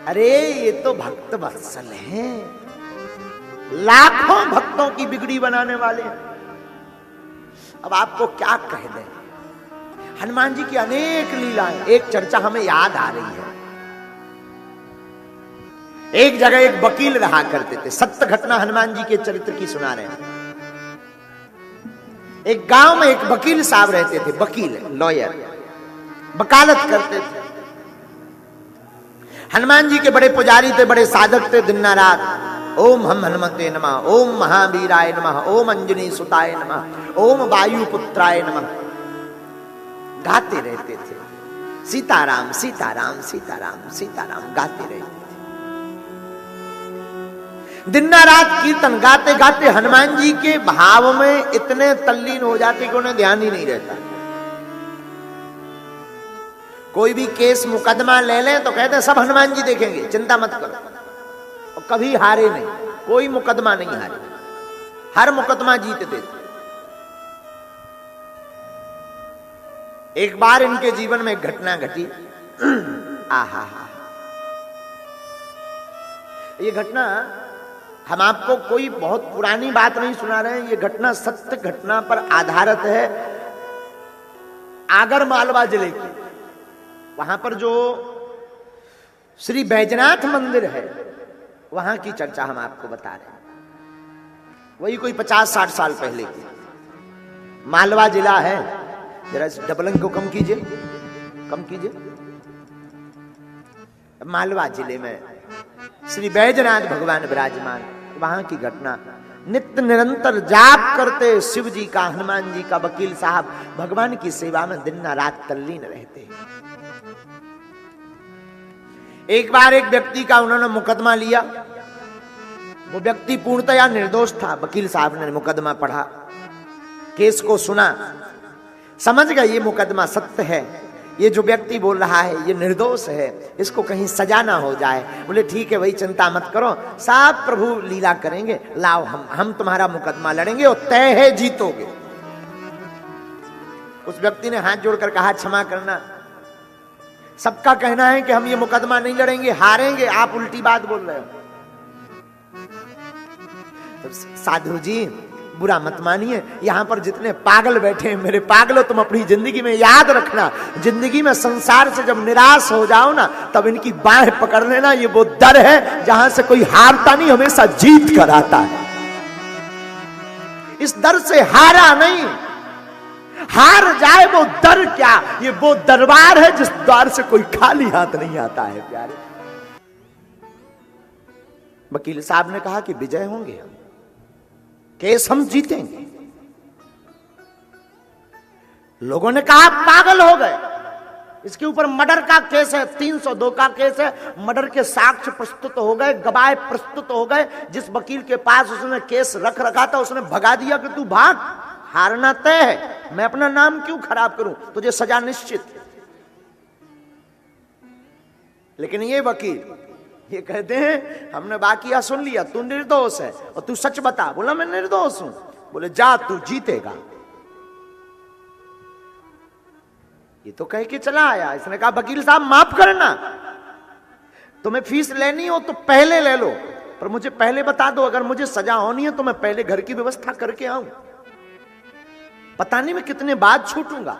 अरे ये तो भक्त वत्सल है, लाखों भक्तों की बिगड़ी बनाने वाले। अब आपको क्या कह दें, हनुमान जी की अनेक लीलाएं। एक चर्चा हमें याद आ रही है, एक जगह एक वकील रहा करते थे, सत्य घटना हनुमान जी के चरित्र की सुना रहे हैं। एक गांव में एक वकील साहब रहते थे, वकील लॉयर, वकालत करते थे। हनुमान जी के बड़े पुजारी थे, बड़े साधक थे। दिन रात ओम हम हनुमते नमः, ओम महावीराय नमः, ओम अंजनी सुताय नमः, ओम वायुपुत्राय नमः गाते रहते थे। सीताराम सीताराम सीताराम सीताराम गाते रहते थे। दिन रात कीर्तन गाते गाते हनुमान जी के भाव में इतने तल्लीन हो जाते कि उन्हें ध्यान ही नहीं रहता। कोई भी केस मुकदमा ले लें तो कहते हैं सब हनुमान जी देखेंगे, चिंता मत करो। और कभी हारे नहीं, कोई मुकदमा नहीं हारे, हर मुकदमा जीतते थे। एक बार इनके जीवन में एक घटना घटी। आहा, ये घटना हम आपको कोई बहुत पुरानी बात नहीं सुना रहे हैं, ये घटना सत्य घटना पर आधारित है। आगर मालवा जिले की, वहां पर जो श्री बैजनाथ मंदिर है, वहां की चर्चा हम आपको बता रहे हैं। वही कोई 50-60 साल पहले की। मालवा जिला है, जरा इस डबलिंग को कम कीजिए, कम कीजिए। मालवा जिले में श्री बैजनाथ भगवान विराजमान, वहां की घटना। नित्य निरंतर जाप करते शिव जी का, हनुमान जी का वकील साहब भगवान की सेवा में दिन रात तल्लीन रहते। एक बार एक व्यक्ति का उन्होंने मुकदमा लिया। वो व्यक्ति पूर्णतया निर्दोष था। वकील साहब ने मुकदमा पढ़ा, केस को सुना, समझ गए ये मुकदमा सत्य है, ये जो व्यक्ति बोल रहा है ये निर्दोष है, इसको कहीं सजा ना हो जाए। बोले ठीक है भाई, चिंता मत करो, साहब प्रभु लीला करेंगे, लाओ हम तुम्हारा मुकदमा लड़ेंगे और तय है जीतोगे। उस व्यक्ति ने हाथ जोड़कर कहा क्षमा करना, सबका कहना है कि हम ये मुकदमा नहीं लड़ेंगे, हारेंगे, आप उल्टी बात बोल रहे हो। तो साधु जी बुरा मत मानिए, यहां पर जितने पागल बैठे हैं, मेरे पागलों, तुम अपनी जिंदगी में याद रखना, जिंदगी में संसार से जब निराश हो जाओ ना, तब इनकी बाहें पकड़ लेना। ये वो दर है जहां से कोई हारता नहीं, हमेशा जीत कर आता है। इस दर से हारा नहीं, हार जाए वो दर क्या, ये वो दरबार है जिस द्वार से कोई खाली हाथ नहीं आता है। प्यारे वकील साहब ने कहा कि विजय होंगे हम, केस हम जीतेंगे। लोगों ने कहा पागल हो गए, इसके ऊपर मर्डर का केस है, 302 का केस है, मर्डर के साक्ष्य प्रस्तुत हो गए, गवाह प्रस्तुत हो गए। जिस वकील के पास उसने केस रख रखा था उसने भगा दिया कि तू भाग, हारना तय है, मैं अपना नाम क्यों खराब करूं, तुझे सजा निश्चित। लेकिन ये वकील ये कहते हैं हमने बाकिया सुन लिया, तू निर्दोष है और तू सच बता। बोला मैं निर्दोष हूं। बोले जा, तू जीतेगा। ये तो कह के चला आया। इसने कहा वकील साहब माफ करना, तुम्हें फीस लेनी हो तो पहले ले लो, पर मुझे पहले बता दो, अगर मुझे सजा होनी है तो मैं पहले घर की व्यवस्था करके आऊं। पता नहीं मैं कितने बाद छूटूंगा,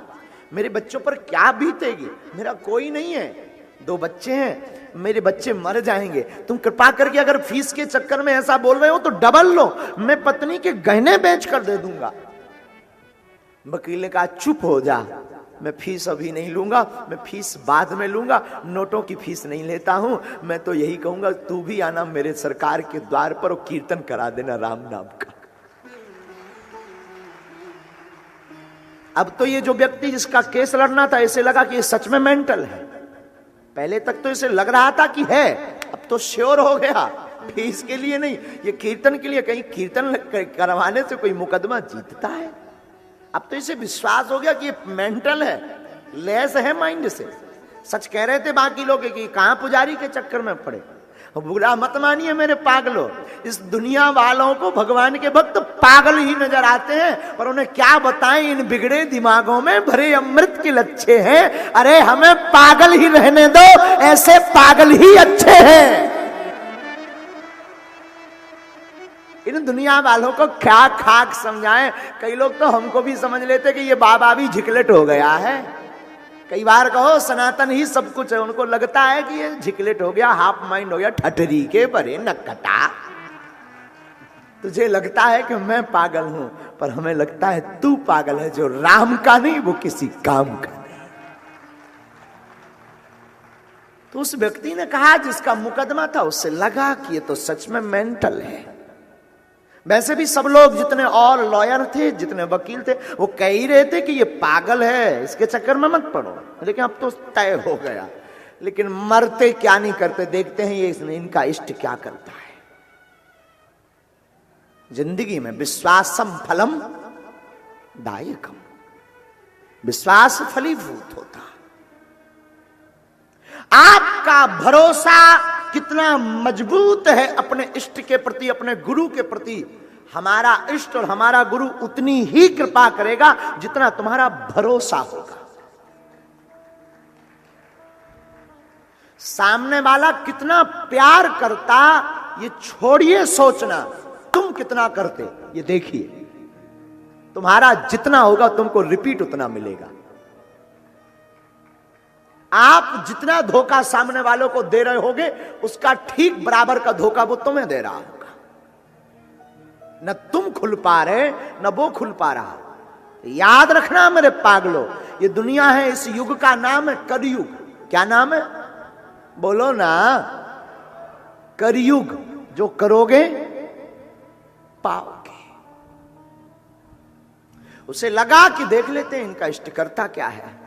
मेरे बच्चों पर क्या बीतेगी, मेरा कोई नहीं है, 2 बच्चे हैं, मेरे बच्चे मर जाएंगे। तुम कृपा करके अगर फीस के चक्कर में ऐसा बोल रहे हो तो डबल लो, मैं पत्नी के गहने बेच कर दे दूंगा। वकील ने कहा चुप हो जा, मैं फीस अभी नहीं लूंगा, मैं फीस बाद में लूंगा, नोटों की फीस नहीं लेता हूं। मैं तो यही कहूंगा तू भी आना मेरे सरकार के द्वार पर और कीर्तन करा देना राम नाम का। अब तो ये जो व्यक्ति जिसका केस लड़ना था, ऐसे लगा कि ये सच में मेंटल है। पहले तक तो इसे लग रहा था कि है, अब तो श्योर हो गया फीस के लिए नहीं, ये कीर्तन के लिए। कहीं कीर्तन करवाने से कोई मुकदमा जीतता है? अब तो इसे विश्वास हो गया कि ये मेंटल है, लेस है माइंड से। सच कह रहे थे बाकी लोग कि कहां पुजारी के चक्कर में पड़े। बुरा मत मानिए मेरे पागलों, इस दुनिया वालों को भगवान के भक्त पागल ही नजर आते हैं, पर उन्हें क्या बताएं, इन बिगड़े दिमागों में भरे अमृत के लच्छे हैं। अरे हमें पागल ही रहने दो, ऐसे पागल ही अच्छे हैं। इन दुनिया वालों को क्या खाक समझाएं। कई लोग तो हमको भी समझ लेते कि ये बाबा भी झिकलेट हो गया है। कई बार कहो सनातन ही सब कुछ है, उनको लगता है कि ये झिकलेट हो गया, हाफ माइंड हो गया, ठटरी के बरे नकटा। तुझे लगता है कि मैं पागल हूं, पर हमें लगता है तू पागल है, जो राम का नहीं वो किसी काम का नहीं। तो उस व्यक्ति ने कहा जिसका मुकदमा था, उससे लगा कि ये तो सच में मेंटल है। वैसे भी सब लोग जितने और लॉयर थे, जितने वकील थे, वो कह ही रहे थे कि ये पागल है, इसके चक्कर में मत पड़ो। लेकिन अब तो तय हो गया। लेकिन मरते क्या नहीं करते, देखते हैं ये इनका इष्ट क्या करता है। जिंदगी में विश्वासम फलम दायकम, विश्वास फलीभूत होता। आपका भरोसा कितना मजबूत है अपने इष्ट के प्रति, अपने गुरु के प्रति, हमारा इष्ट और हमारा गुरु उतनी ही कृपा करेगा जितना तुम्हारा भरोसा होगा। सामने वाला कितना प्यार करता ये छोड़िए सोचना, तुम कितना करते ये देखिए। तुम्हारा जितना होगा तुमको रिपीट उतना मिलेगा। आप जितना धोखा सामने वालों को दे रहे होगे, उसका ठीक बराबर का धोखा वो तुम्हें दे रहा होगा। न तुम खुल पा रहे न वो खुल पा रहा। याद रखना मेरे पागलों, ये दुनिया है, इस युग का नाम है कलयुग। क्या नाम है बोलो ना? कलयुग। जो करोगे पाओगे। उसे लगा कि देख लेते हैं इनका इष्टकर्ता क्या है।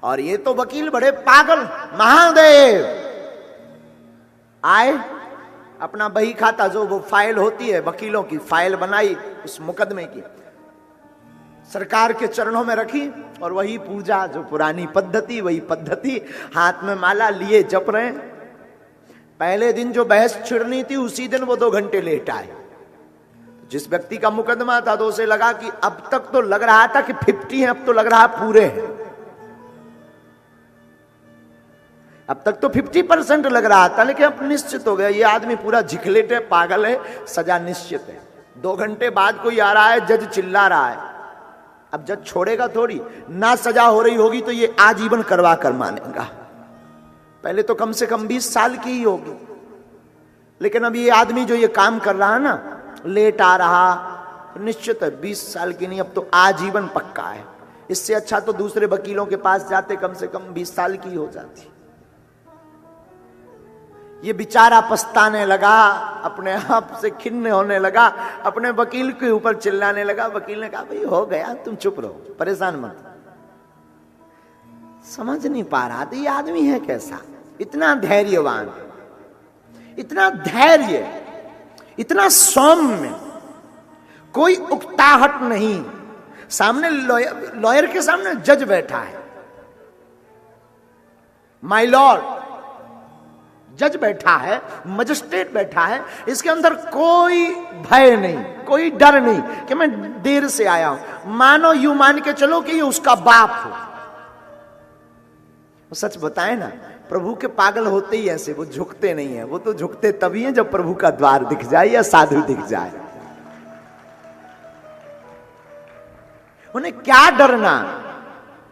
और ये तो वकील बड़े पागल। महादेव आए, अपना बही खाता, जो वो फाइल होती है वकीलों की, फाइल बनाई उस मुकदमे की, सरकार के चरणों में रखी, और वही पूजा, जो पुरानी पद्धति, वही पद्धति, हाथ में माला लिए जप रहे। पहले दिन जो बहस छिड़नी थी, उसी दिन वो 2 घंटे लेट आए। जिस व्यक्ति का मुकदमा था, तो उसे लगा कि अब तक तो लग रहा था कि 50 है, अब तो लग रहा पूरे हैं। अब तक तो 50% लग रहा था, लेकिन अब निश्चित हो गया ये आदमी पूरा झिकलेट है, पागल है, सजा निश्चित है। 2 घंटे बाद कोई आ रहा है, जज चिल्ला रहा है। अब जज छोड़ेगा थोड़ी ना, सजा हो रही होगी तो ये आजीवन करवा कर मानेगा। पहले तो कम से कम 20 साल की ही होगी, लेकिन अब ये आदमी जो ये काम कर रहा है ना, लेट आ रहा, तो निश्चित है 20 साल की नहीं, अब तो आजीवन पक्का है। इससे अच्छा तो दूसरे वकीलों के पास जाते, कम से कम 20 साल की हो जाती। ये बेचारा पछताने लगा, अपने आप से खिन्न होने लगा, अपने वकील के ऊपर चिल्लाने लगा। वकील ने कहा भाई हो गया, तुम चुप रहो, परेशान मत। समझ नहीं पा रहा था ये आदमी है कैसा, इतना धैर्यवान, इतना धैर्य, इतना सौम्य, कोई उकताहट नहीं। सामने लॉयर के सामने जज बैठा है, माय लॉर्ड जज बैठा है, मजिस्ट्रेट बैठा है, इसके अंदर कोई भय नहीं, कोई डर नहीं कि मैं देर से आया हूं। मानो यूं मान के चलो कि ये उसका बाप हो। वो सच बताए ना, प्रभु के पागल होते ही ऐसे, वो झुकते नहीं है। वो तो झुकते तभी हैं जब प्रभु का द्वार दिख जाए या साधु दिख जाए। उन्हें क्या डरना?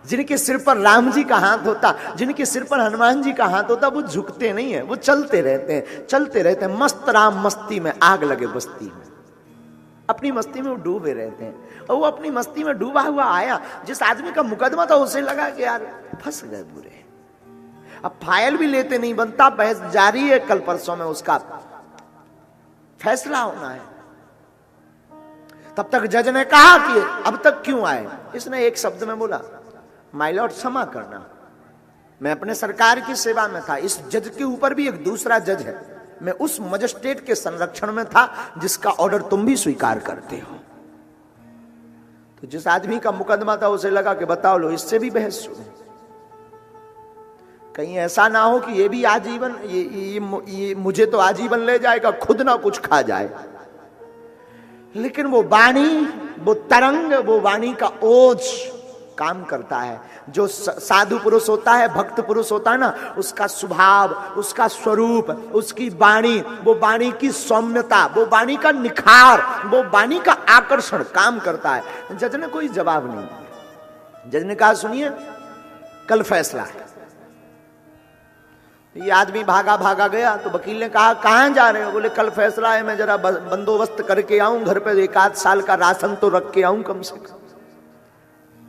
जिनके सिर पर राम जी का हाथ होता, जिनके सिर पर हनुमान जी का हाथ होता, वो झुकते नहीं है, वो चलते रहते हैं, चलते रहते हैं। मस्त राम मस्ती में आग लगे बस्ती में, अपनी मस्ती में वो डूबे रहते हैं। और वो अपनी मस्ती में डूबा हुआ आया, जिस आदमी का मुकदमा था उसे लगा कि यार फंस गए बुरे। अब फाइल भी लेते नहीं बनता, बहस जारी है, कल परसों में उसका फैसला होना है। तब तक जज ने कहा कि अब तक क्यों आए? इसने एक शब्द में बोला, माय लॉर्ड क्षमा करना, मैं अपने सरकार की सेवा में था। इस जज के ऊपर भी एक दूसरा जज है, मैं उस मजिस्ट्रेट के संरक्षण में था जिसका ऑर्डर तुम भी स्वीकार करते हो। तो जिस आदमी का मुकदमा था उसे लगा कि बताओ लो, इससे भी बहस सुने, कहीं ऐसा ना हो कि ये भी आजीवन, ये मुझे तो आजीवन ले जाएगा, खुद ना कुछ खा जाए। लेकिन वो वाणी, वो तरंग, वो वाणी का ओज काम करता है। जो साधु पुरुष होता है, भक्त पुरुष होता है ना, उसका स्वभाव, उसका स्वरूप, उसकी वाणी, वो वाणी की सौम्यता, वो वाणी का निखार, वो वाणी का आकर्षण काम करता है। जज ने कोई जवाब नहीं दिया। जज ने कहा सुनिए, कल फैसला है। ये आदमी भागा भागा गया तो वकील ने कहा कहां जा रहे हो? बोले कल फैसला है, मैं जरा बंदोबस्त करके आऊं, घर पे 1 साल का राशन तो रख के आऊं कम से कम।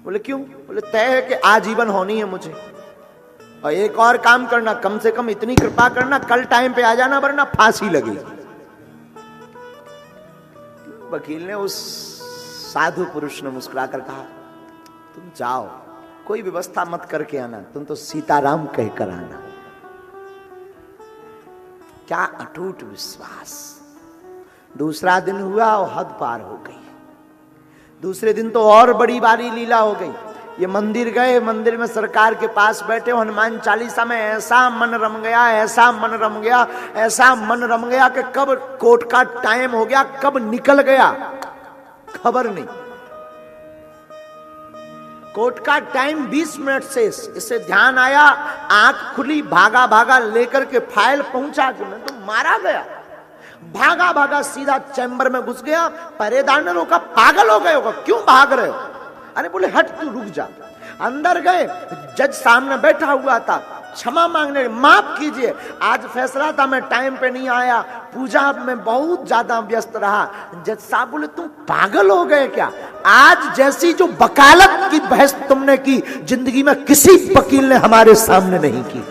बोले क्यों? बोले तय है कि आजीवन होनी है मुझे, और एक और काम करना, कम से कम इतनी कृपा करना, कल टाइम पे आ जाना वरना फांसी लगेगी। वकील ने उस साधु पुरुष ने मुस्कुराकर कहा तुम जाओ, कोई व्यवस्था मत करके आना, तुम तो सीताराम कहकर आना। क्या अटूट विश्वास। दूसरा दिन हुआ और हद पार हो गई। दूसरे दिन तो और बड़ी बारी लीला हो गई। ये मंदिर गए, मंदिर में सरकार के पास बैठे, हनुमान चालीसा में ऐसा मन रम गया, ऐसा मन रम गया, ऐसा मन रम गया कि कब कोर्ट का टाइम हो गया, कब निकल गया खबर नहीं। कोर्ट का टाइम 20 मिनट से, इससे ध्यान आया, आंख खुली, भागा भागा लेकर के फाइल पहुंचा कि मैं तो मारा गया। भागा भागा सीधा चैम्बर में घुस गया। पहरेदार ने रोका, पागल हो गए होगा, क्यों भाग रहे हो? अरे बोले हट तू, रुक जा। अंदर गए, जज सामने बैठा हुआ था, क्षमा मांगने, माफ कीजिए आज फैसला था, मैं टाइम पे नहीं आया, पूजा में बहुत ज्यादा व्यस्त रहा। जज साहब बोले तुम पागल हो गए क्या? आज जैसी जो वकालत की बहस तुमने की, जिंदगी में किसी वकील ने हमारे सामने नहीं की।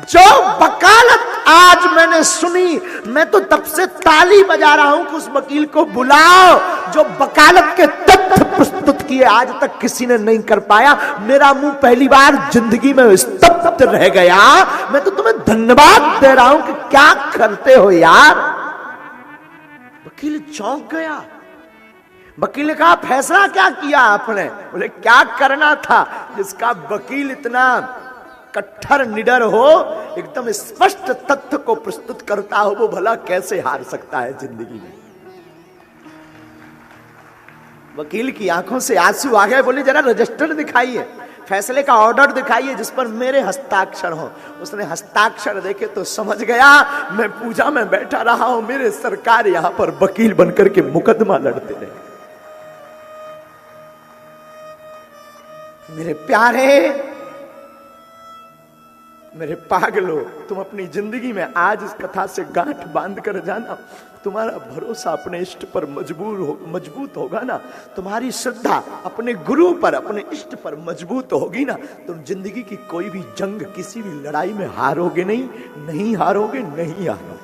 जो वकालत आज मैंने सुनी, मैं तो तब से ताली बजा रहा हूं कि उस वकील को बुलाओ जो वकालत के तथ्य प्रस्तुत किए आज तक किसी ने नहीं कर पाया। मेरा मुंह पहली बार जिंदगी में स्तब्ध रह गया। मैं तो तुम्हें धन्यवाद दे रहा हूं कि क्या करते हो यार। वकील चौंक गया। वकील ने कहा फैसला क्या किया आपने? बोले क्या करना था, जिसका वकील इतना कट्टर निडर हो, एकदम स्पष्ट तथ्य को प्रस्तुत करता हो, वो भला कैसे हार सकता है जिंदगी में। वकील की आंखों से आंसू आ गए। बोले जरा रजिस्टर दिखाइए, फैसले का ऑर्डर दिखाइए जिस पर मेरे हस्ताक्षर हो। उसने हस्ताक्षर देखे तो समझ गया मैं पूजा में बैठा रहा हूं, मेरे सरकार यहां पर वकील बनकर के मुकदमा लड़ते रहे। मेरे प्यारे, मेरे पागलों, तुम अपनी जिंदगी में आज इस कथा से गांठ बांध कर जाना। तुम्हारा भरोसा अपने इष्ट पर मजबूत होगा ना, तुम्हारी श्रद्धा अपने गुरु पर, अपने इष्ट पर मजबूत होगी ना, तुम जिंदगी की कोई भी जंग, किसी भी लड़ाई में हारोगे नहीं, नहीं हारोगे, नहीं हारोगे।